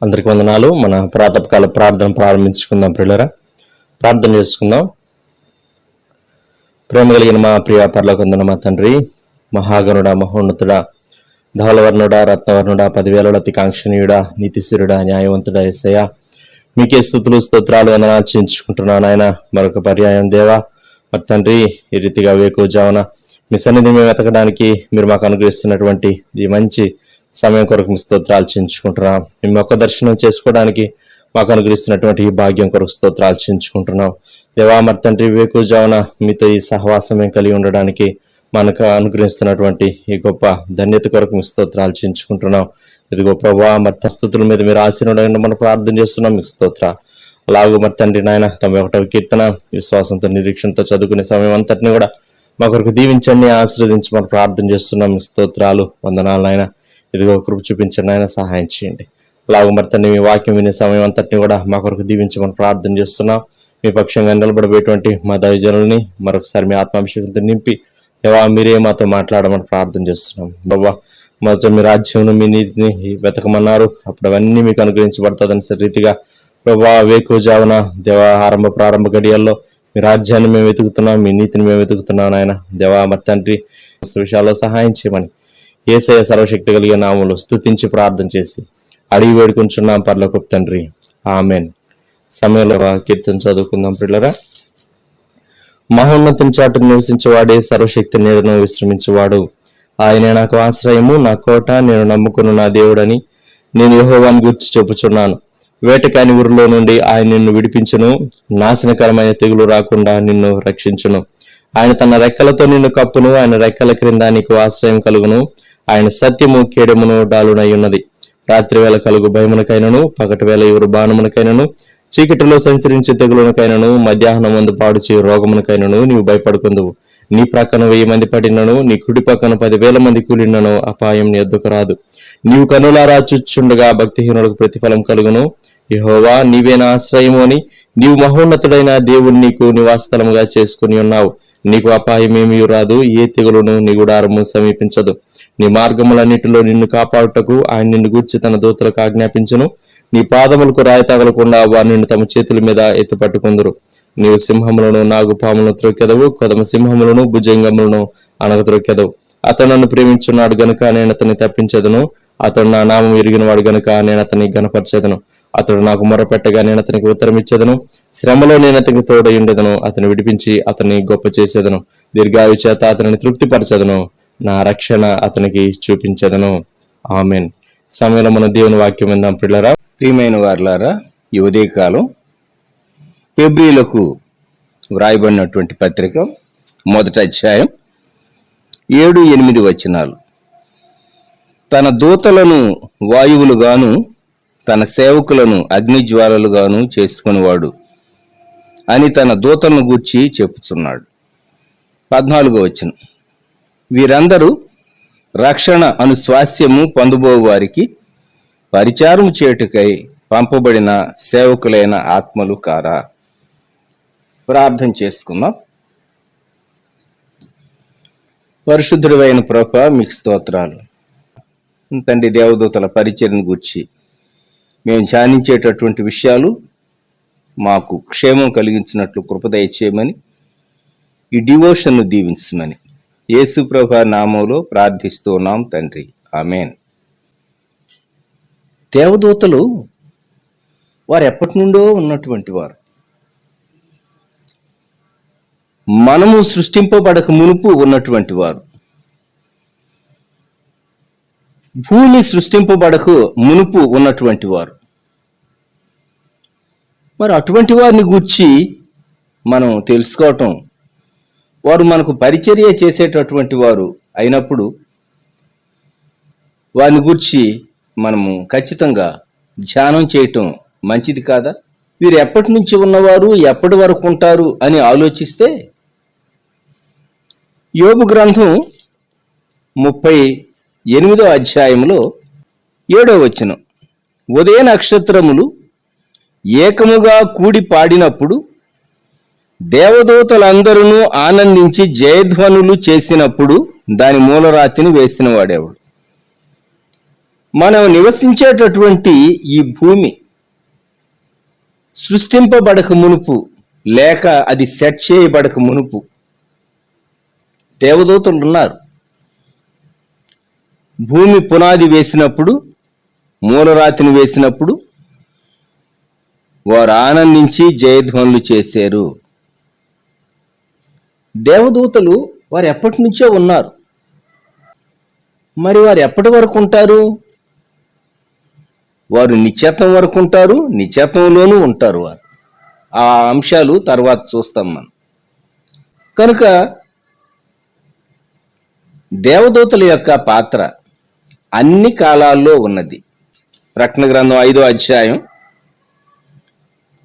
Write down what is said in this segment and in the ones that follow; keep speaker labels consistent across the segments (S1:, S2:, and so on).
S1: అందరికి వందనాలు. మన ప్రాతకాల ప్రార్థన ప్రారంభించుకుందాం. ప్రియులారా, ప్రార్థన చేసుకుందాం. ప్రేమ కలిగిన మా ప్రియ పరలోకమందున్న మా తండ్రి, మహాగణుడా, మహోన్నతుడా, ధవలవర్ణుడా, రత్నవర్ణుడా, 10,000 అతి కాంక్షణీయుడా, నీతిశిరుడా, న్యాయవంతుడా, యేసయ్యా, మీకే స్తుతులు స్తోత్రాలు వందనాలు చెల్లించుకుంటున్నాను. ఆయన మరొక పర్యాయం దేవా, మరి తండ్రి, ఈ రీతిగా వేకువజామున మీ సన్నిధి మేము వెతకడానికి మీరు మాకు అనుగ్రహిస్తున్నటువంటి ఈ మంచి సమయం కొరకు మీ స్తోత్రాలు చెల్లించుకుంటున్నాం. మేము ఒక్క దర్శనం చేసుకోవడానికి మాకు అనుగ్రహిస్తున్నటువంటి ఈ భాగ్యం కొరకు స్తోత్రాలు చెల్లించుకుంటున్నాం. దేవా, మరి తండ్రి, వేకువజామున మీతో ఈ సహవాసం మేము కలిగి ఉండడానికి మనకు అనుగ్రహిస్తున్నటువంటి ఈ గొప్ప ధన్యత కొరకు మీ స్తోత్రాలు చెల్లించుకుంటున్నాం. ఇదిగో ప్రభువా, మరి స్థుతుల మీద మీరు ఆశీర్వాదంగా మనం ప్రార్థన చేస్తున్నాం. మీకు స్తోత్ర. అలాగే మరి తండ్రి నాయన, 91వ కీర్తన విశ్వాసంతో నిరీక్షణతో చదువుకునే సమయం అంతటిని కూడా మా కొరకు దీవించండి, ఆశీర్వదించి మనం ప్రార్థన చేస్తున్నాం. మీ స్తోత్రాలు, వందనాలు నాయన. ఇదిగో కృప చూపించండి ఆయన, సహాయం చేయండి. అలాగే మరి తండ్రి, మీ వాక్యం వినే సమయం అంతటిని కూడా మా కొరకు దీవించమని ప్రార్థన చేస్తున్నాం. మీ పక్షంగా నిలబడబోయేటువంటి మా దైవజనుల్ని మరొకసారి మీ ఆత్మాభిషేకంతో నింపి దేవా, మీరే మాతో మాట్లాడమని ప్రార్థన చేస్తున్నాం. బాబా, మొదట మీ రాజ్యం మీ నీతిని వెతకమన్నారు, అప్పుడు అవన్నీ మీకు అనుగ్రహించబడుతుందని రీతిగా ప్రభా, వేకువజామున దేవా, ప్రారంభ గడియల్లో మీ రాజ్యాన్ని మేము వెతుకుతున్నాం, మీ నీతిని మేము వెతుకుతున్నాం ఆయన. దేవా, మరి తండ్రి, విషయాల్లో సహాయం చేయమని యేసయ్య సర్వశక్తి కలిగిన నామములో స్తుతించి ప్రార్థన చేసి అడిగి వేడుకుంటున్నాం పరలోకపు తండ్రి, ఆమెన్. సమయంలో కీర్తన చదువుకుందాం. పిల్లరా, మహోన్నతం చాటు నివసించేవాడే సర్వశక్తి నీడను విశ్రమించేవాడు. ఆయనే నాకు ఆశ్రయము, నా కోట, నేను నమ్ముకున్న నా దేవుడని నేను యెహోవాను గూర్చి చెప్పుచున్నాను. వేటకాని ఊరిలో నుండి ఆయన నిన్ను విడిపించును, నాశనకరమైన తెగులు రాకుండా నిన్ను రక్షించును. ఆయన తన రెక్కలతో నిన్ను కప్పును, ఆయన రెక్కల క్రింద నీకు ఆశ్రయం కలుగును. ఆయన సత్యము కేడమును డాలునై ఉన్నది. రాత్రి వేళ కలుగు భయమునకైనను, పగటి వేళ ఎవరు బాణమునకైనను, చీకటిలో సంచరించే తెగులునకైనను, మధ్యాహ్నం ముందు పాడు చేయు రోగమునకైనను నీవు భయపడుకుందువు. నీ ప్రక్కన 1000 మంది పడినను, నీ కుడి పక్కన 10,000 మంది కూలినను అపాయం నీ ఎద్దుకు రాదు. నీవు కనులారా చూచుండగా భక్తిహీనులకు ప్రతిఫలం కలుగును. యెహోవా, నీవే నా ఆశ్రయము అని నీవు మహోన్నతుడైన దేవుని నీకు నివాసస్థలముగా చేసుకుని ఉన్నావు. నీకు అపాయమేమీ రాదు, ఏ తెగులును నీ గుడారము సమీపించదు. నీ మార్గములన్నిటిలో నిన్ను కాపాడుటకు ఆయన నిన్ను గూర్చి తన దూతలకు ఆజ్ఞాపించును. నీ పాదములకు రాయి తగలకుండా వారు నిన్ను తమ చేతుల మీద ఎత్తుపట్టుకుందరు. నీవు సింహములను, నాగుపాములను త్రొక్కెదవు, కొదమ సింహములను, భుజంగములను అనగత్రొక్కెదవు. అతను నన్ను ప్రేమించున్నాడు గనుక నేను అతన్ని తప్పించదును. అతడు నా నామం ఎరిగిన వాడు గనుక నేను అతన్ని గనపరచెదను. అతడు నాకు మొరపెట్టగా నేను అతనికి ఉత్తరం ఇచ్చేదను. శ్రమలో నేను అతనికి తోడయుండెదను. అతను విడిపించి అతన్ని గొప్ప చేసేదను. దీర్ఘాయు చేత అతనిని తృప్తిపరచెదను. నా రక్షణ అతనికి చూపించదను. ఆమెన్. సమయంలో మన దేవుని వాక్యం విందాం. పిల్లరా,
S2: ప్రియమైన వారలారా, ఈ ఉదయకాలం ఫిబ్రవరికి వ్రాయబడినటువంటి పత్రిక 1వ అధ్యాయం 7-8 వచనాలు. తన దూతలను వాయువులుగాను తన సేవకులను అగ్నిజ్వాలలుగాను చేసుకునేవాడు అని తన దూతలను గూర్చి చెప్పుచున్నాడు. 14వ వచనం. వీరందరూ రక్షణ అను స్వాస్యము పొందబో వారికి పరిచారము చేయుటకై పంపబడిన సేవకులైన ఆత్మలు కారా. ప్రార్థన చేసుకుందాం. పరిశుద్ధుడైన ప్రభువా, మీకు స్తోత్రాలు తండ్రి. దేవదూతల పరిచర్ను గూర్చి మేము ధ్యానించేటటువంటి విషయాలు మాకు క్షేమం కలిగించినట్లు కృప దయచేయమని, ఈ డివోషన్ను దీవించమని యేసు ప్రభువా నామములో ప్రార్థిస్తూ ఉన్నాం తండ్రి, ఆమేన్. దేవదూతలు వారు ఎప్పటి నుండో ఉన్నటువంటి వారు. మనము సృష్టింపబడక మునుపు ఉన్నటువంటి వారు. భూమి సృష్టింపబడక మునుపు ఉన్నటువంటి వారు. మరి అటువంటి వారిని గూర్చి మనం తెలుసుకోవటం, వారు మనకు పరిచర్య చేసేటటువంటి వారు అయినప్పుడు వారిని గూర్చి మనము ఖచ్చితంగా ధ్యానం చేయటం మంచిది కాదా? వీరు ఎప్పటి నుంచి ఉన్నవారు, ఎప్పటి వరకు ఉంటారు అని ఆలోచిస్తే యోబు గ్రంథం 38వ అధ్యాయంలో 7వ వచనం. ఉదయ నక్షత్రములు ఏకముగా కూడి పాడినప్పుడు దేవదూతలందరూ ఆనందించి జయధ్వనులు చేసినప్పుడు దాని మూలరాతిని వేసిన వాడేవాడు. మనం నివసించేటటువంటి ఈ భూమి సృష్టింపబడక మునుపు, లేక అది సెట్ చేయబడక మునుపు దేవదూతలు ఉన్నారు. భూమి పునాది వేసినప్పుడు, మూలరాతిని వేసినప్పుడు వారు ఆనందించి జయధ్వనులు చేశారు. దేవదూతలు వారు ఎప్పటి నుంచో ఉన్నారు. మరి వారు ఎప్పటి వరకు ఉంటారు? వారు నిత్యత్వం వరకు ఉంటారు, నిత్యత్వంలోనూ ఉంటారు వారు. ఆ అంశాలు తర్వాత చూస్తాం మనం. కనుక దేవదూతల యొక్క పాత్ర అన్ని కాలాల్లో ఉన్నది. ప్రకటన గ్రంథం 5వ అధ్యాయం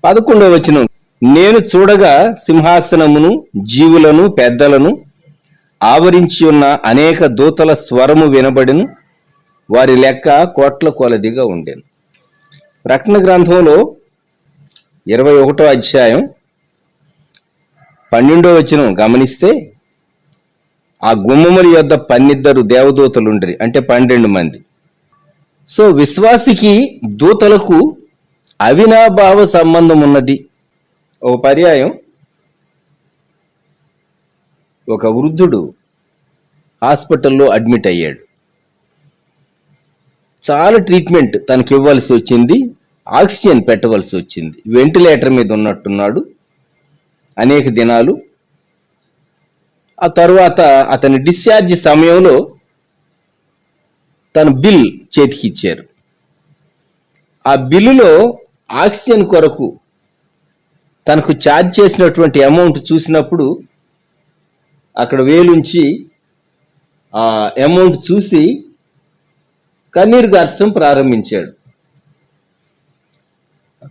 S2: 11వ వచనం, నేను చూడగా సింహాసనమును, జీవులను, పెద్దలను ఆవరించి ఉన్న అనేక దూతల స్వరము వినబడిను, వారి లెక్క కోట్ల కొలదిగా ఉండెను. ప్రకటన గ్రంథంలో 21వ అధ్యాయం 12వ వచనం గమనిస్తే, ఆ గుమ్మముల యొద్ద 12 దేవదూతలుండ్రి, అంటే 12 మంది. సో విశ్వాసికి దూతలకు అవినాభావ సంబంధం ఉన్నది. ఒక పర్యాయం ఒక వృద్ధుడు హాస్పిటల్లో అడ్మిట్ అయ్యాడు. చాలా ట్రీట్మెంట్ తనకి ఇవ్వాల్సి వచ్చింది, ఆక్సిజన్ పెట్టవలసి వచ్చింది. వెంటిలేటర్ మీద ఉన్నట్టున్నాడు అనేక దినాలు. ఆ తర్వాత అతని డిశ్చార్జ్ సమయంలో తన బిల్ చేతికిచ్చారు. ఆ బిల్లులో ఆక్సిజన్ కొరకు తనకు ఛార్జ్ చేసినటువంటి అమౌంట్ చూసినప్పుడు అక్కడ వేలుంచి ఆ అమౌంట్ చూసి కన్నీరు గార్చడం ప్రారంభించాడు.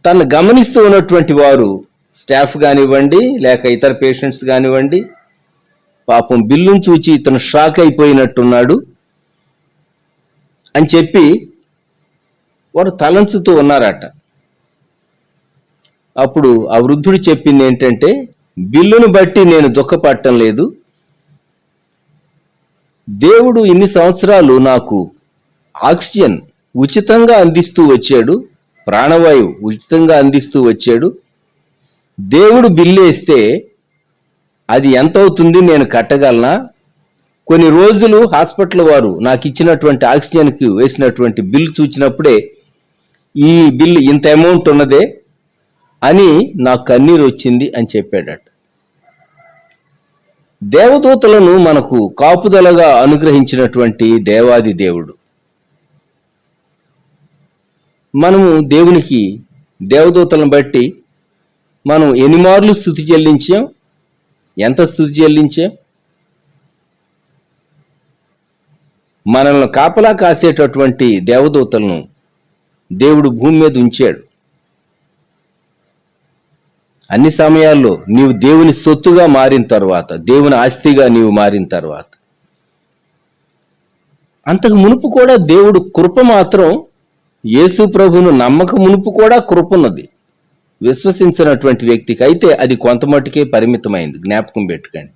S2: తను గమనిస్తూ ఉన్నటువంటి వారు, స్టాఫ్ కానివ్వండి లేక ఇతర పేషెంట్స్ కానివ్వండి, పాపం బిల్లును చూచి ఇతను షాక్ అయిపోయినట్టున్నాడు అని చెప్పి వారు తలంచుతూ ఉన్నారట. అప్పుడు ఆ వృద్ధుడు చెప్పింది ఏంటంటే, బిల్లును బట్టి నేను దుఃఖపడటం లేదు, దేవుడు ఇన్ని సంవత్సరాలు నాకు ఆక్సిజన్ ఉచితంగా అందిస్తూ వచ్చాడు, ప్రాణవాయువు ఉచితంగా అందిస్తూ వచ్చాడు. దేవుడు బిల్లు వేస్తే అది ఎంత అవుతుంది నేను కట్టగలనా? కొన్ని రోజులు హాస్పిటల్ వారు నాకు ఇచ్చినటువంటి ఆక్సిజన్కి వేసినటువంటి బిల్లు చూచినప్పుడే ఈ బిల్లు ఇంత అమౌంట్ ఉన్నదే అని నాకు కన్నీరు వచ్చింది అని చెప్పాడట. దేవదూతలను మనకు కాపుదలగా అనుగ్రహించినటువంటి దేవాది దేవుడు. మనము దేవునికి దేవదూతలను బట్టి మనం ఎన్ని మార్లు స్తుతి చెల్లించాం, ఎంత స్తుతి చెల్లించాం? మనల్ని కాపలా కాసేటటువంటి దేవదూతలను దేవుడు భూమి మీద ఉంచాడు. అన్ని సమయాల్లో నీవు దేవుని సొత్తుగా మారిన తర్వాత, దేవుని ఆస్తిగా నీవు మారిన తర్వాత, అంతకు మునుపు కూడా దేవుడు కృప మాత్రం, యేసు ప్రభువును నమ్మక మునుపు కూడా కృప ఉన్నది విశ్వసించినటువంటి వ్యక్తికి. అయితే అది కొంత మట్టుకే పరిమితమైంది, జ్ఞాపకం పెట్టుకోండి.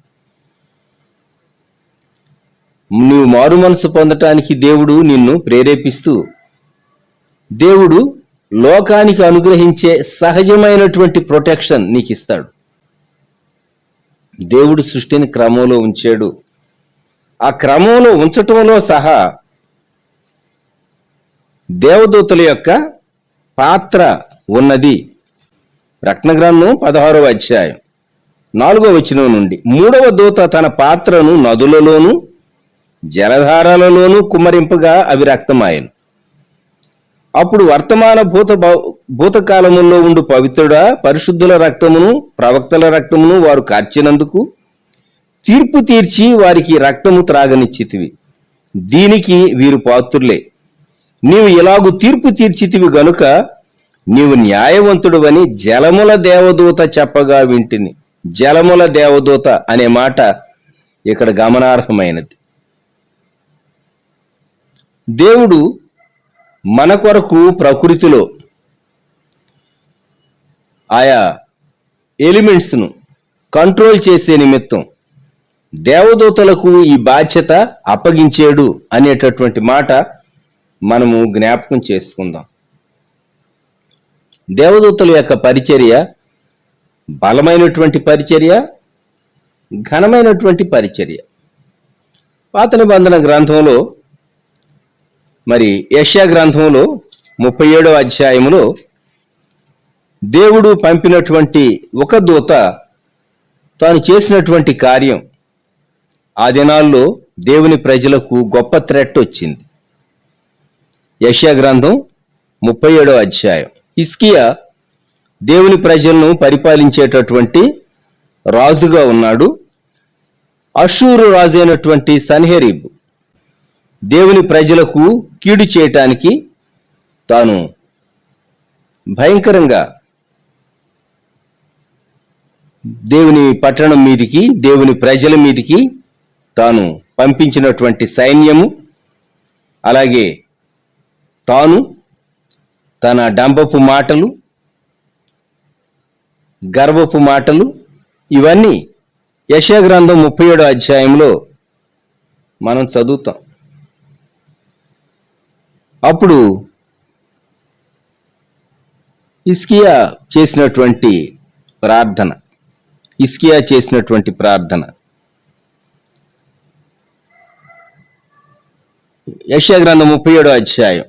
S2: నీవు మారు మనసు పొందటానికి దేవుడు నిన్ను ప్రేరేపిస్తూ, దేవుడు లోకానికి అనుగ్రహించే సహజమైనటువంటి ప్రొటెక్షన్ నీకు ఇస్తాడు. దేవుడు సృష్టిని క్రమంలో ఉంచాడు. ఆ క్రమంలో ఉంచటంలో సహా దేవదూతల యొక్క పాత్ర ఉన్నది. ప్రకటన గ్రంథం 16వ అధ్యాయం 4వ వచనం నుండి, 3వ దూత తన పాత్రను నదులలోను జలధారాలలోనూ కుమ్మరింపగా అవి రక్తమాయను. అప్పుడు వర్తమాన భూతకాలములో ఉండు పవిత్రుడా, పరిశుద్ధుల రక్తమును ప్రవక్తల రక్తమును వారు కార్చినందుకు తీర్పు తీర్చి వారికి రక్తము త్రాగనిచ్చితివి. దీనికి వీరు పాత్రులే. నీవు ఇలాగు తీర్పు తీర్చితివి గనుక నీవు న్యాయవంతుడువని జలముల దేవదూత చెప్పగా వింటిని. జలముల దేవదూత అనే మాట ఇక్కడ గమనార్హమైనది. దేవుడు మన కొరకు ప్రకృతిలో ఆయా ఎలిమెంట్స్ను కంట్రోల్ చేసే నిమిత్తం దేవదూతలకు ఈ బాధ్యత అప్పగించాడు అనేటటువంటి మాట మనము జ్ఞాపకం చేసుకుందాం. దేవదూతల యొక్క పరిచర్య బలమైనటువంటి పరిచర్య, ఘనమైనటువంటి పరిచర్య. పాత నిబంధన గ్రంథంలో మరి యెషయా గ్రంథంలో 37వ అధ్యాయంలో దేవుడు పంపినటువంటి ఒక దూత తాను చేసినటువంటి కార్యం, ఆ దినాల్లో దేవుని ప్రజలకు గొప్ప థ్రెట్ వచ్చింది. యెషయా గ్రంథం 37వ అధ్యాయం. హిజ్కియా దేవుని ప్రజలను పరిపాలించేటటువంటి రాజుగా ఉన్నాడు. అషూరు రాజు అయినటువంటి సన్హెరీబు దేవుని ప్రజలకు కీడు చేయటానికి తాను భయంకరంగా దేవుని పట్టణం మీదికి, దేవుని ప్రజల మీదికి తాను పంపించినటువంటి సైన్యము, అలాగే తాను తన డంబపు మాటలు, గర్వపు మాటలు, ఇవన్నీ యెషయా గ్రంథం 37వ అధ్యాయంలో మనం చదువుతాం. అప్పుడు హిజ్కియా చేసినటువంటి ప్రార్థన, యెషయా గ్రంథం 37వ అధ్యాయం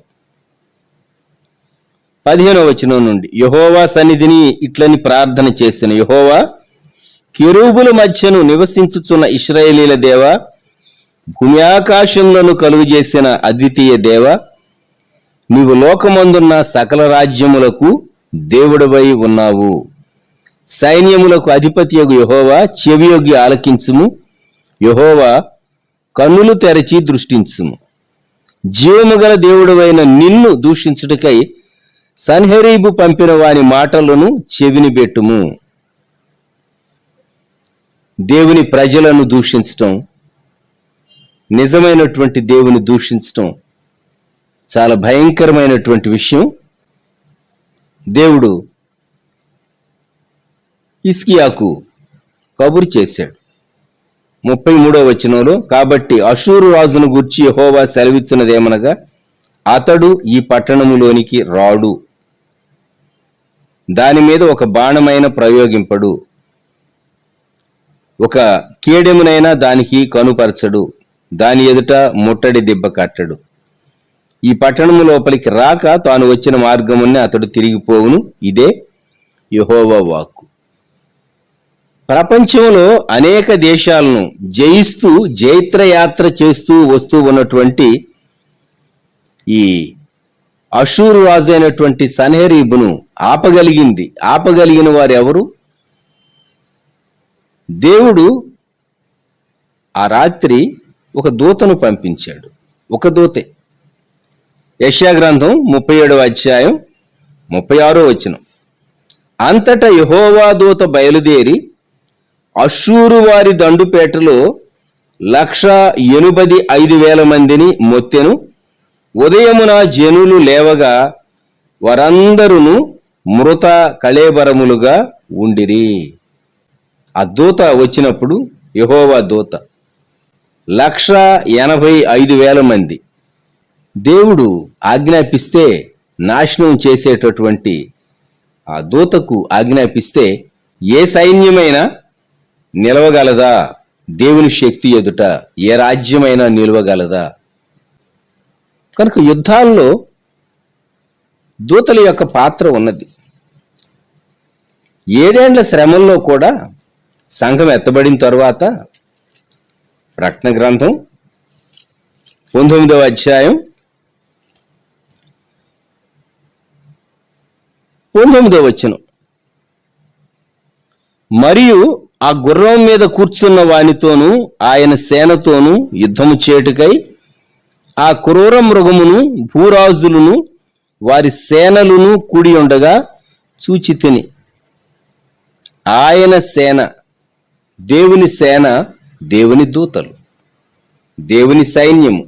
S2: 15వ వచనం నుండి, యెహోవా సన్నిధిని ఇట్లని ప్రార్థన చేసిన యెహోవా, కెరూబుల మధ్యను నివసించుచున్న ఇశ్రాయేలీల దేవా, భూమి ఆకాశములను కలుగు చేసిన అద్వితీయ దేవ, నీవు లోకమందున్న సకల రాజ్యములకు దేవుడవై ఉన్నావు. సైన్యములకు అధిపతియగు యెహోవా, చెవియొగ్గి ఆలకించుము. యెహోవా, కన్నులు తెరచి దృష్టించుము. జీవము గల దేవుడవైన నిన్ను దూషించుటకై సన్హెరీబు పంపిన వాని మాటలను చెవిని పెట్టుము. దేవుని ప్రజలను దూషించటం, నిజమైనటువంటి దేవుని దూషించటం చాలా భయంకరమైనటువంటి విషయం. దేవుడు హిజ్కియాకు కబురు చేశాడు. 33వ వచనంలో, కాబట్టి అషూరు రాజును గూర్చి యెహోవా సెలవిచ్చినదేమనగా, అతడు ఈ పట్టణములోనికి రాడు, దాని మీద ఒక బాణమైన ప్రయోగింపడు, ఒక కేడెమునైనా దానికి కనుపరచడు, దాని ఎదుట ముట్టడి దెబ్బ కట్టడు. ఈ పట్టణము లోపలికి రాక తాను వచ్చిన మార్గమునే అతడు తిరిగిపోవును. ఇదే యెహోవా వాక్కు. ప్రపంచంలో అనేక దేశాలను జయిస్తూ జైత్రయాత్ర చేస్తూ వస్తూ ఉన్నటువంటి ఈ అషూరు రాజు అయినటువంటి సన్హెరీబును ఆపగలిగిన వారు ఎవరు? దేవుడు ఆ రాత్రి ఒక దూతను పంపించాడు. ఒక దూతే. యెషయా గ్రంథం 37వ అధ్యాయం 36వ వచనం, అంతటా యెహోవా దూత బయలుదేరి అషూరు వారి దండుపేటలో 185,000 మందిని మొత్తెను. ఉదయమున జనులు లేవగా వారందరూ మృత కళేబరములుగా ఉండిరి. ఆ దూత వచ్చినప్పుడు, యెహోవా దూత 185,000 మంది. దేవుడు ఆజ్ఞాపిస్తే నాశనం చేసేటటువంటి ఆ దూతకు ఆజ్ఞాపిస్తే ఏ సైన్యమైనా నిలవగలదా? దేవుని శక్తి ఎదుట ఏ రాజ్యమైనా నిలవగలదా? కనుక యుద్ధాల్లో దూతల యొక్క పాత్ర ఉన్నది. 7 ఏండ్ల శ్రమల్లో కూడా సంఘం ఎత్తబడిన తరువాత ప్రకటన గ్రంథం 19వ అధ్యాయం 19వ వచనం, మరియు ఆ గుర్రం మీద కూర్చున్న వానితోనూ ఆయన సేనతోనూ యుద్ధము చేయుటకై ఆ క్రూర మృగమును భూరాజులను వారి సేనలను కూడి ఉండగా చూచితిని. ఆయన సేన, దేవుని సేన, దేవుని దూతలు, దేవుని సైన్యము,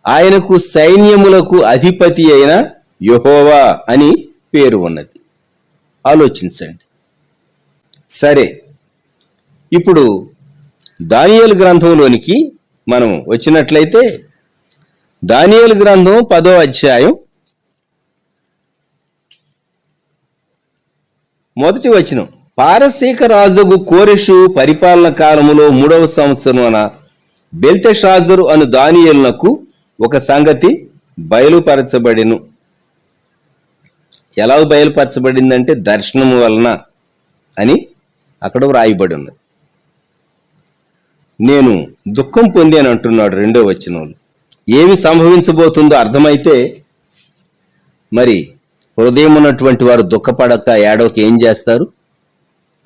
S2: ఆయనకు సైన్యములకు అధిపతి అయిన యెహోవా అని పేరు ఉన్నది. ఆలోచించండి. సరే, ఇప్పుడు దానియేలు గ్రంథంలోనికి మనం వచ్చినట్లయితే దానియేలు గ్రంథం 10వ అధ్యాయం 1వ వచనం. పారసీక రాజుకు కోరెషు పరిపాలన కాలములో 3వ సంవత్సరమున బెల్తెషాజరు అను దానియేలునకు ఒక సంగతి బయలుపరచబడెను. ఎలా బయలుపరచబడిందంటే దర్శనము వలన అని అక్కడ వ్రాయబడి ఉన్నది. నేను దుఃఖం పొందాను అంటున్నాడు 2వ వచనంలో. ఏమి సంభవించబోతుందో అర్థమైతే మరి హృదయం ఉన్నటువంటి వారు దుఃఖపడక ఏడవక ఏం చేస్తారు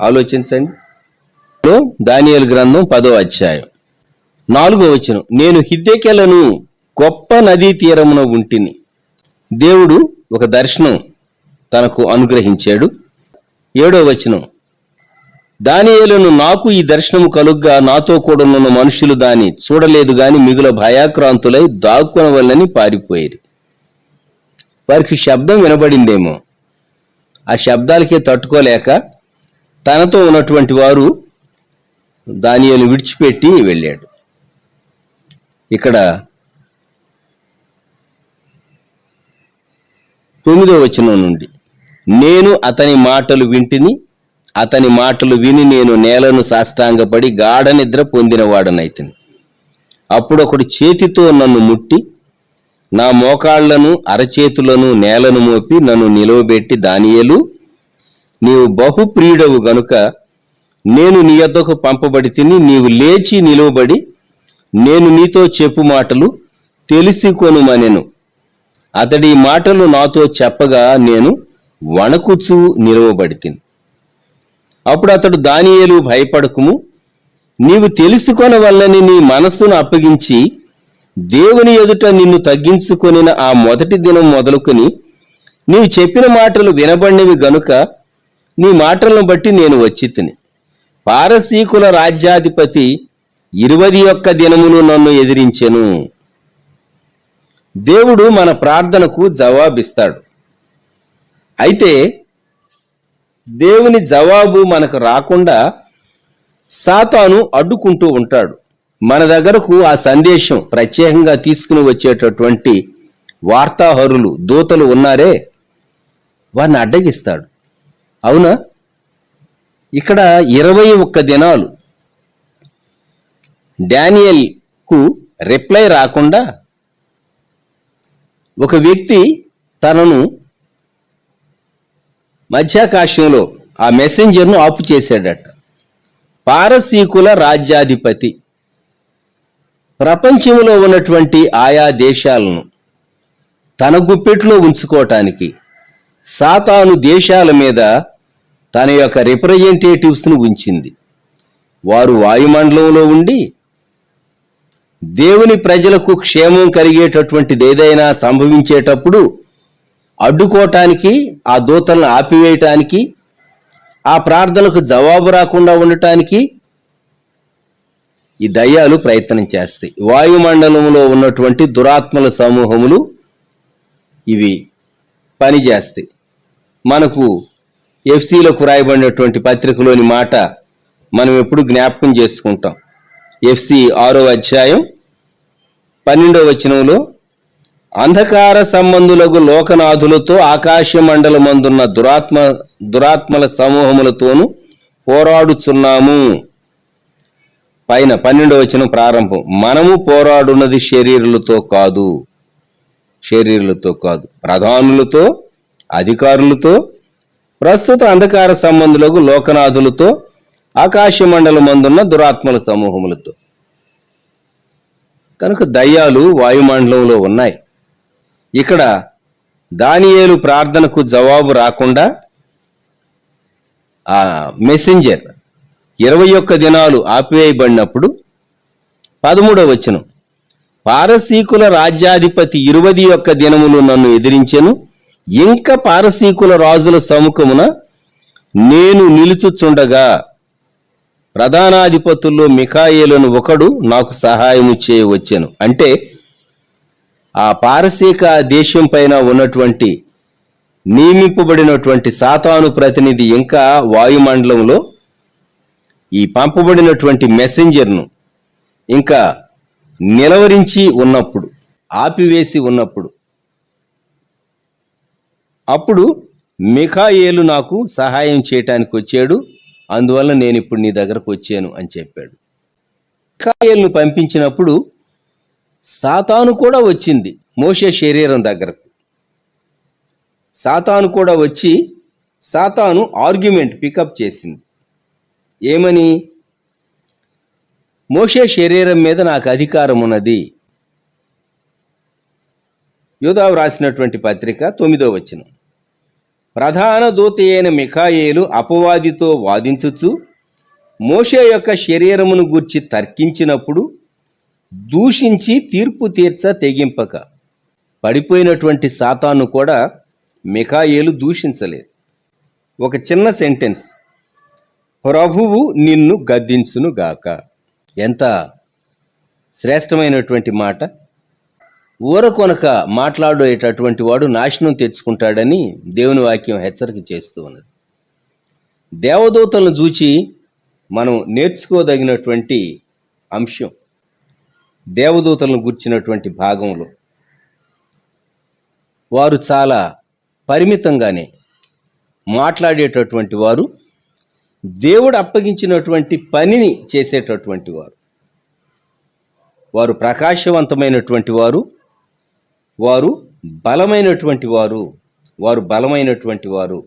S2: ఆలోచించండి. దానియేలు గ్రంథం 10వ అధ్యాయం 4వ వచనం. నేను హిద్దెకెలను గొప్ప నదీ తీరమున ఉంటిని. దేవుడు ఒక దర్శనం తనకు అనుగ్రహించాడు. 7వ వచనం. దానియేలును నాకు ఈ దర్శనము కలుగ్గా నాతో కూడా ఉన్న మనుషులు దాన్ని చూడలేదు గాని మిగుల భయాక్రాంతులై దాక్కునవల్లని పారిపోయేది. వారికి శబ్దం వినబడిందేమో, ఆ శబ్దాలకే తట్టుకోలేక తనతో ఉన్నటువంటి వారు దానియేలు విడిచిపెట్టి వెళ్ళాడు. ఇక్కడ 9వ వచనం నుండి, నేను అతని మాటలు వింటిని, అతని మాటలు విని నేను నేలను సాష్టాంగపడి గాఢ నిద్ర పొందినవాడనైతిని. అప్పుడు ఒకడు చేతితో నన్ను ముట్టి నా మోకాళ్లను అరచేతులను నేలను మోపి నన్ను నిలవబెట్టి, దానియేలు, నీవు బహుప్రియుడవు గనుక నేను నీ యొద్దకు పంపబడి తిని, నీవు లేచి నిలువబడి నేను నీతో చెప్పు మాటలు తెలిసికొనుమనెను. అతడి మాటలు నాతో చెప్పగా నేను వణకుచూ నిలవబడి తిని. అప్పుడు అతడు, దానియేలు, భయపడకుము, నీవు తెలుసుకొనవల్లని నీ మనస్సును అప్పగించి దేవుని ఎదుట నిన్ను తగ్గించుకొనిన ఆ మొదటి దినం మొదలుకొని నీవు చెప్పిన మాటలు వినబడినవి గనుక నీ మాటలను బట్టి నేను వచ్చి తిని. పారసీకుల రాజ్యాధిపతి 21 దినములు నన్ను ఎదిరించెను. దేవుడు మన ప్రార్థనకు జవాబిస్తాడు. అయితే దేవుని జవాబు మనకు రాకుండా సాతాను అడ్డుకుంటూ ఉంటాడు. మన దగ్గరకు ఆ సందేశం ప్రత్యేకంగా తీసుకుని వచ్చేటటువంటి వార్తాహరులు, దూతలు ఉన్నారే, వారిని అడ్డగిస్తాడు. అవునా? ఇక్కడ 21 దినాలు డానియేలుకు రిప్లై రాకుండా ఒక వ్యక్తి తనను మధ్యాకాశంలో ఆ మెసెంజర్ను ఆపు చేశాడట. పారసీకుల రాజ్యాధిపతి ప్రపంచంలో ఉన్నటువంటి ఆయా దేశాలను తన గుప్పెట్లో ఉంచుకోవటానికి సాతాను దేశాల మీద తన యొక్క రిప్రజెంటేటివ్స్ను ఉంచింది. వారు వాయుమండలంలో ఉండి దేవుని ప్రజలకు క్షేమం కలిగేటటువంటిది ఏదైనా సంభవించేటప్పుడు అడ్డుకోవటానికి, ఆ దూతలను ఆపివేయటానికి, ఆ ప్రార్థనలకు జవాబు రాకుండా ఉండటానికి ఈ దయ్యాలు ప్రయత్నం చేస్తాయి. వాయుమండలంలో ఉన్నటువంటి దురాత్మల సమూహములు ఇవి పనిచేస్తాయి. మనకు ఎఫ్సీలకు రాయబడినటువంటి పత్రికలోని మాట మనం ఎప్పుడు జ్ఞాపకం చేసుకుంటాం. ఎఫ్సీ 6వ అధ్యాయం 12వ వచనంలో, అంధకార సంబంధులకు లోకనాథులతో ఆకాశ మండలమందున్న దురాత్మల సమూహములతోనూ పోరాడుచున్నాము. పైన 12వ వచనం ప్రారంభం, మనము పోరాడున్నది శరీరులతో కాదు, ప్రధానులతో, అధికారులతో, ప్రస్తుత అంధకార సంబంధులకు లోకనాథులతో, ఆకాశ మండలమందున్న దురాత్మల సమూహములతో. కనుక దయ్యాలు వాయుమండలంలో ఉన్నాయి. ఇక్కడ దానియేలు ప్రార్థనకు జవాబు రాకుండా ఆ మెసెంజర్ 21 దినాలు ఆపివేయబడినప్పుడు 13వ వచనం, పారసీకుల రాజ్యాధిపతి 21 దినములు నన్ను ఎదిరించెను. ఇంకా పారసీకుల రాజుల సముఖమున నేను నిలుచుచుండగా ప్రధానాధిపతుల్లో మిఖాయేలును ఒకడు నాకు సహాయము చేయవచ్చెను. అంటే ఆ పారసీక దేశం పైన ఉన్నటువంటి నియమింపబడినటువంటి సాతాను ప్రతినిధి ఇంకా వాయుమండలంలో ఈ పంపబడినటువంటి మెసెంజర్ను ఇంకా నిలవరించి ఉన్నప్పుడు ఆపివేసి ఉన్నప్పుడు అప్పుడు మిఖాయేలు నాకు సహాయం చేయటానికి వచ్చాడు, అందువల్ల నేను ఇప్పుడు నీ దగ్గరకు వచ్చాను అని చెప్పాడు. మిఖాయేలును పంపించినప్పుడు సాతాను కూడా వచ్చింది మోషే శరీరం దగ్గరకు. సాతాను కూడా వచ్చి సాతాను ఆర్గ్యుమెంట్ పికప్ చేసింది. ఏమని? మోషే శరీరం మీద నాకు అధికారం ఉన్నది. యోదావు రాసినటువంటి పత్రిక 9వ వచనం. ప్రధాన దూత అయిన మిఖాయేలు అపవాదితో వాదించుచు మోషే యొక్క శరీరమును గూర్చి తర్కించినప్పుడు దూషించి తీర్పు తీర్చ తెగింపక. పడిపోయినటువంటి సాతాను కూడా మిఖాయేలు దూషించలేదు. ఒక చిన్న సెంటెన్స్, ప్రభువు నిన్ను గద్దించును గాక. ఎంత శ్రేష్టమైనటువంటి మాట! ఊరకొనక మాట్లాడేటటువంటి వాడు నాశనం తెచ్చుకుంటాడని దేవుని వాక్యం హెచ్చరిక చేస్తూ ఉన్నది. దేవదూతలను చూచి మనం నేర్చుకోదగినటువంటి అంశం దేవదూతలను గుర్చినటువంటి భాగంలో వారు చాలా పరిమితంగానే మాట్లాడేటటువంటి వారు, దేవుడు అప్పగించినటువంటి పనిని చేసేటటువంటి వారు. వారు ప్రకాశవంతమైనటువంటి వారు, వారు బలమైనటువంటి వారు, వారు బలమైనటువంటి వారు.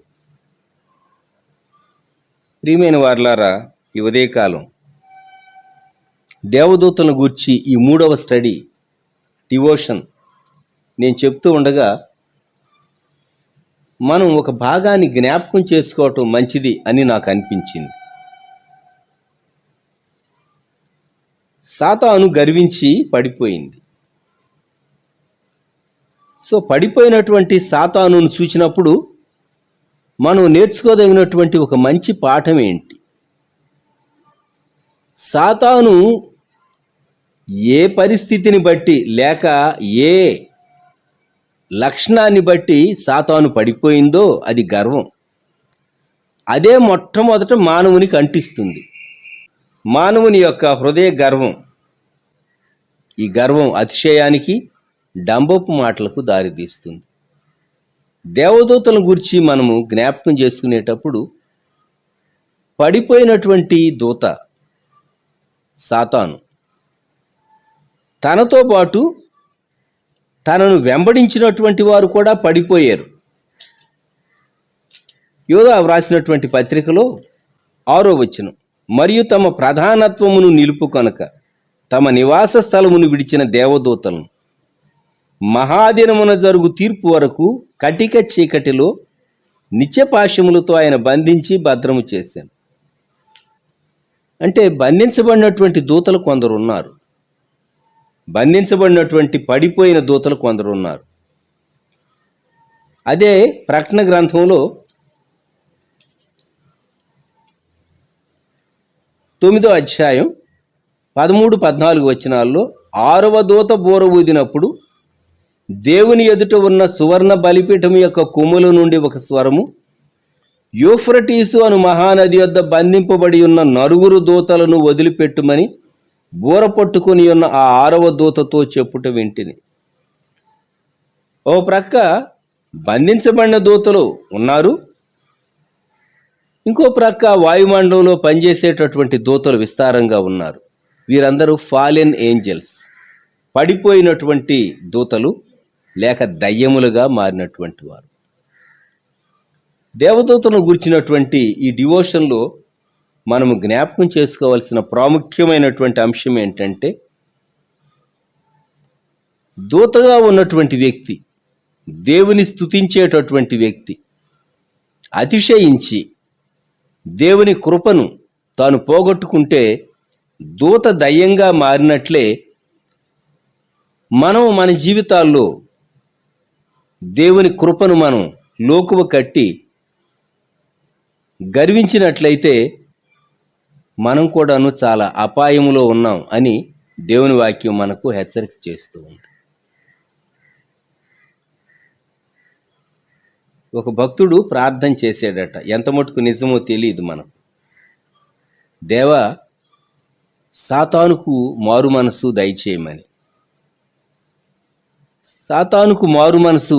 S2: ప్రియమైన వారలారా, ఈ ఉదయకాలం దేవదూతలను గూర్చి ఈ 3వ స్టడీ డివోషన్ నేను చెప్తూ ఉండగా మనం ఒక భాగాన్ని జ్ఞాపకం చేసుకోవటం మంచిది అని నాకు అనిపించింది. సాతాను గర్వించి పడిపోయింది. సో పడిపోయినటువంటి సాతానును చూసినప్పుడు మనం నేర్చుకోదగినటువంటి ఒక మంచి పాఠం ఏంటి? సాతాను ఏ పరిస్థితిని బట్టి లేక ఏ లక్షణాన్ని బట్టి సాతాను పడిపోయిందో అది గర్వం. అదే మొట్టమొదట మానవునికి అంటిస్తుంది. మానవుని యొక్క హృదయ గర్వం. ఈ గర్వం అతిశయానికి, డంబపు మాటలకు దారితీస్తుంది. దేవదూతలను గురించి మనము జ్ఞాపకం చేసుకునేటప్పుడు పడిపోయినటువంటి దూత సాతాను, తనతో పాటు తనను వెంబడించినటువంటి వారు కూడా పడిపోయారు. యోదావు రాసినటువంటి పత్రికలో 6వ వచనం, మరియు తమ ప్రధానత్వమును నిలుపుకొనక తమ నివాస స్థలమును విడిచిన దేవదూతలను మహాదినమున జరుగు తీర్పు వరకు కటిక చీకటిలో నిత్యపాశములతో ఆయన బంధించి భద్రము చేశాను. అంటే బంధించబడినటువంటి దూతలు కొందరు ఉన్నారు, బంధించబడినటువంటి పడిపోయిన దూతలు కొందరు ఉన్నారు. అదే ప్రకటన గ్రంథంలో 9వ అధ్యాయం 13-14 వచనాల్లో 6వ దూత బూర ఊదినప్పుడు దేవుని ఎదుట ఉన్న సువర్ణ బలిపీఠం యొక్క కొమ్ముల నుండి ఒక స్వరము, యూఫ్రటీసు అను మహానది యొద్ద బంధింపబడి ఉన్న 9 దూతలను వదిలిపెట్టుమని బూర పట్టుకుని ఉన్న ఆ 6వ దూతతో చెప్పుట వింటిని. ఓ ప్రక్క బంధించబడిన దూతలు ఉన్నారు, ఇంకో ప్రక్క వాయుమండలంలో పనిచేసేటటువంటి దూతలు విస్తారంగా ఉన్నారు. వీరందరూ ఫాలెన్ ఏంజల్స్, పడిపోయినటువంటి దూతలు లేక దయ్యములుగా మారినటువంటి వారు. దేవదూతను గురించినటువంటి ఈ డివోషన్లో మనము జ్ఞాపకం చేసుకోవాల్సిన ప్రాముఖ్యమైనటువంటి అంశం ఏంటంటే, దూతగా ఉన్నటువంటి వ్యక్తి, దేవుని స్తుతించేటటువంటి వ్యక్తి అతిశయించి దేవుని కృపను తాను పోగొట్టుకుంటే దూత దయ్యంగా మారినట్లే మనం మన జీవితాల్లో దేవుని కృపను మనం లోకువ కట్టి గర్వించినట్లయితే మనం కూడాను చాలా అపాయములో ఉన్నాం అని దేవుని వాక్యం మనకు హెచ్చరిక చేస్తూ ఉంది. ఒక భక్తుడు ప్రార్థన చేశాడట, ఎంత మటుకు నిజమో తెలియదు మనకు. దేవా, సాతానుకు మారు మనసు దయచేయమని. సాతానుకు మారు మనసు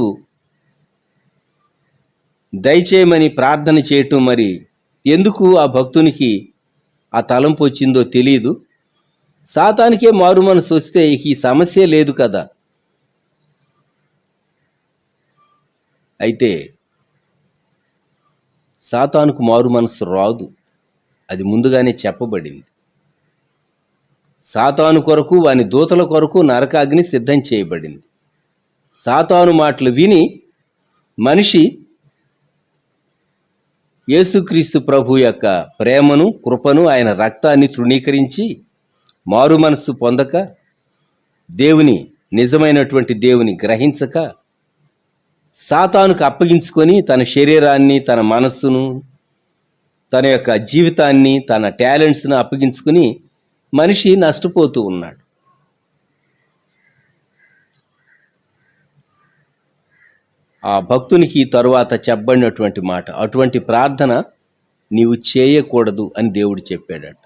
S2: దయచేయమని ప్రార్థన చేయటం మరి ఎందుకు ఆ భక్తునికి ఆ తలంపు వచ్చిందో తెలియదు. సాతానికే మారు మనసు వస్తే ఇక ఈ సమస్య లేదు కదా. అయితే సాతానుకు మారు మనసు రాదు, అది ముందుగానే చెప్పబడింది. సాతాను కొరకు వాని దూతల కొరకు నరకాగ్ని సిద్ధం చేయబడింది. సాతాను మాటలు విని మనిషి యేసుక్రీస్తు ప్రభు యొక్క ప్రేమను, కృపను, ఆయన రక్తాన్ని తృణీకరించి మారు మనస్సు పొందక, దేవుని నిజమైనటువంటి దేవుని గ్రహించక, సాతానుకు అప్పగించుకొని తన శరీరాన్ని, తన మనస్సును, తన యొక్క జీవితాన్ని, తన టాలెంట్స్ను అప్పగించుకుని మనిషి నష్టపోతూ ఉన్నాడు. ఆ భక్తునికి తరువాత చెప్పబడినటువంటి మాట, అటువంటి ప్రార్థన నీవు చేయకూడదు అని దేవుడు చెప్పాడట.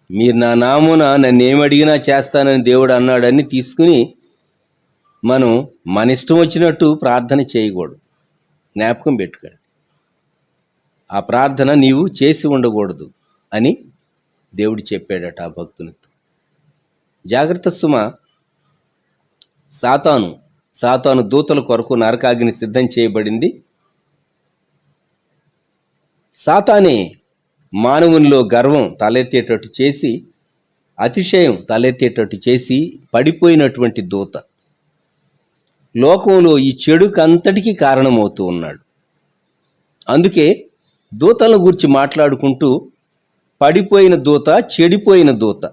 S2: మీరు నా నామున నన్ను ఏమడిగినా చేస్తానని దేవుడు అన్నాడని తీసుకుని మనం మన ఇష్టం వచ్చినట్టు ప్రార్థన చేయకూడదు. జ్ఞాపకం పెట్టుకోండి, ఆ ప్రార్థన నీవు చేసి ఉండకూడదు అని దేవుడు చెప్పాడట ఆ భక్తునితో. జాగ్రత్త సుమ, సాతాను దూతల కొరకు నరకాగ్ని సిద్ధం చేయబడింది. సాతానే మానవునిలో గర్వం తలెత్తేటట్టు చేసి, అతిశయం తలెత్తేటట్టు చేసి పడిపోయినటువంటి దూత. లోకంలో ఈ చెడుకంతటికీ కారణమవుతూ ఉన్నాడు. అందుకే దూతల గురించి మాట్లాడుకుంటూ పడిపోయిన దూత, చెడిపోయిన దూత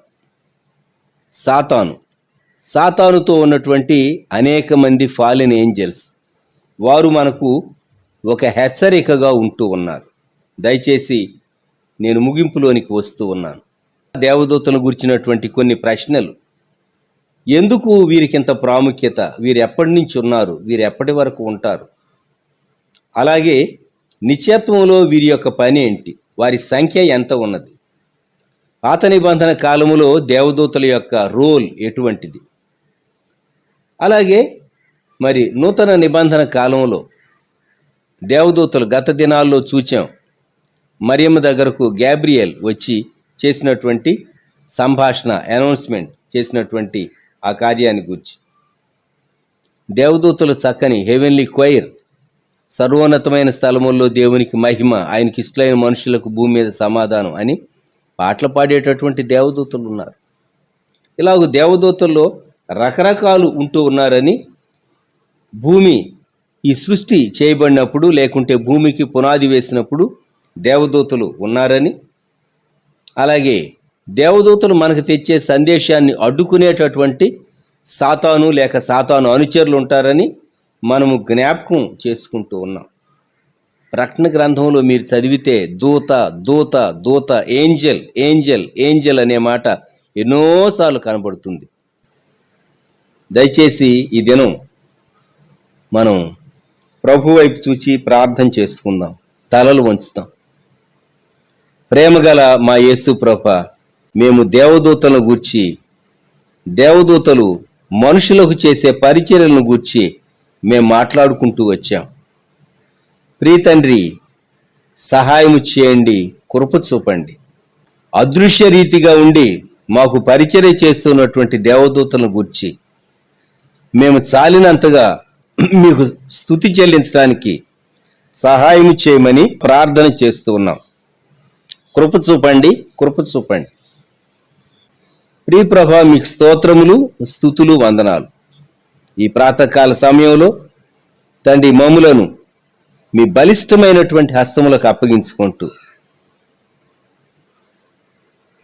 S2: సాతానుతో ఉన్నటువంటి అనేక మంది ఫాలెన్ ఏంజల్స్, వారు మనకు ఒక హెచ్చరికగా ఉంటూ ఉన్నారు. దయచేసి నేను ముగింపులోనికి వస్తూ ఉన్నాను. దేవదూతల గురించినటువంటి కొన్ని ప్రశ్నలు. ఎందుకు వీరికింత ప్రాముఖ్యత? వీరు ఎప్పటి నుంచి ఉన్నారు? వీరు ఎప్పటి వరకు ఉంటారు? అలాగే నిత్యత్వంలో వీరి యొక్క పని ఏంటి? వారి సంఖ్య ఎంత ఉన్నది? పాత నిబంధన కాలములో దేవదూతల యొక్క రోల్ ఎటువంటిది? అలాగే మరి నూతన నిబంధన కాలంలో దేవదూతలు గత దినాల్లో చూచాం. మరియమ్మ దగ్గరకు గ్యాబ్రియల్ వచ్చి చేసినటువంటి సంభాషణ, అనౌన్స్మెంట్ చేసినటువంటి ఆ కార్యాన్ని గురించి దేవదూతలు చక్కని హెవెన్లీ క్వైర్, సర్వోన్నతమైన స్థలముల్లో దేవునికి మహిమ, ఆయనకి ఇష్టలైన మనుషులకు భూమి మీద సమాధానం అని పాటలు పాడేటటువంటి దేవదూతలు ఉన్నారు. ఇలాగ దేవదూతల్లో రకరకాలు ఉంటూ ఉన్నారని, భూమి ఈ సృష్టి చేయబడినప్పుడు, లేకుంటే భూమికి పునాది వేసినప్పుడు దేవదూతలు ఉన్నారని, అలాగే దేవదూతలు మనకు తెచ్చే సందేశాన్ని అడ్డుకునేటటువంటి సాతాను లేక సాతాను అనుచరులు ఉంటారని మనము జ్ఞాపకం చేసుకుంటూ ఉన్నాం. ప్రకటన గ్రంథంలో మీరు చదివితే దూత దూత దూత, ఏంజల్ ఏంజల్ ఏంజల్ అనే మాట ఎన్నోసార్లు కనబడుతుంది. దయచేసి ఈ దినం మనం ప్రభు వైపు చూచి ప్రార్థన చేసుకుందాం, తలలు వంచుతాం. ప్రేమగల మా యేసు ప్రభా, మేము దేవదూతలను గూర్చి, దేవదూతలు మనుషులకు చేసే పరిచర్యలను గూర్చి మేము మాట్లాడుకుంటూ వచ్చాం. ప్రియతండ్రి, సహాయము చేయండి, కృప చూపండి. అదృశ్య రీతిగా ఉండి మాకు పరిచర్య చేస్తున్నటువంటి దేవదూతలను గూర్చి మేము చాలినంతగా మీకు స్తుతి చెల్లించడానికి సహాయం చేయమని ప్రార్థన చేస్తూ ఉన్నాం. కృప చూపండి, కృప చూపండి. ప్రియ ప్రభా, మీకు స్తోత్రములు, స్తుతులు, వందనాలు. ఈ ప్రాతకాల సమయంలో తండ్రి, మమ్ములను మీ బలిష్టమైనటువంటి హస్తములకు అప్పగించుకుంటూ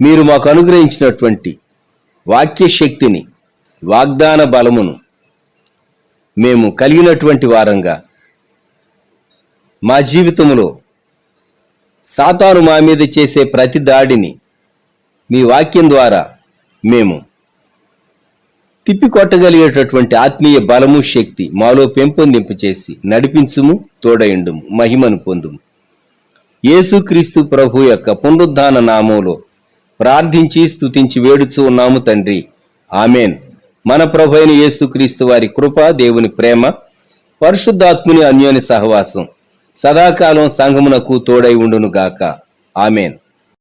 S2: మీరు మాకు అనుగ్రహించినటువంటి వాక్య శక్తిని, వాగ్దాన బలమును మేము కలిగినటువంటి వారంగా మా జీవితంలో సాతాను మా మీద చేసే ప్రతి దాడిని మీ వాక్యం ద్వారా మేము తిప్పికొట్టగలిగేటటువంటి ఆత్మీయ బలము, శక్తి మాలో పెంపొందింపు చేసి నడిపించుము, తోడయుండుము, మహిమను పొందుము. యేసుక్రీస్తు ప్రభు యొక్క పునరుద్ధాన నామంలో ప్రార్థించి స్తుతించి వేడుచూ ఉన్నాము తండ్రి. ఆమెన్. మన ప్రభు అయిన యేసుక్రీస్తు వారి కృప, దేవుని ప్రేమ, పరిశుద్ధాత్ముని అన్యోన్య సహవాసం సదాకాలం సంఘమునకు తోడై ఉండును గాక. ఆమేన్.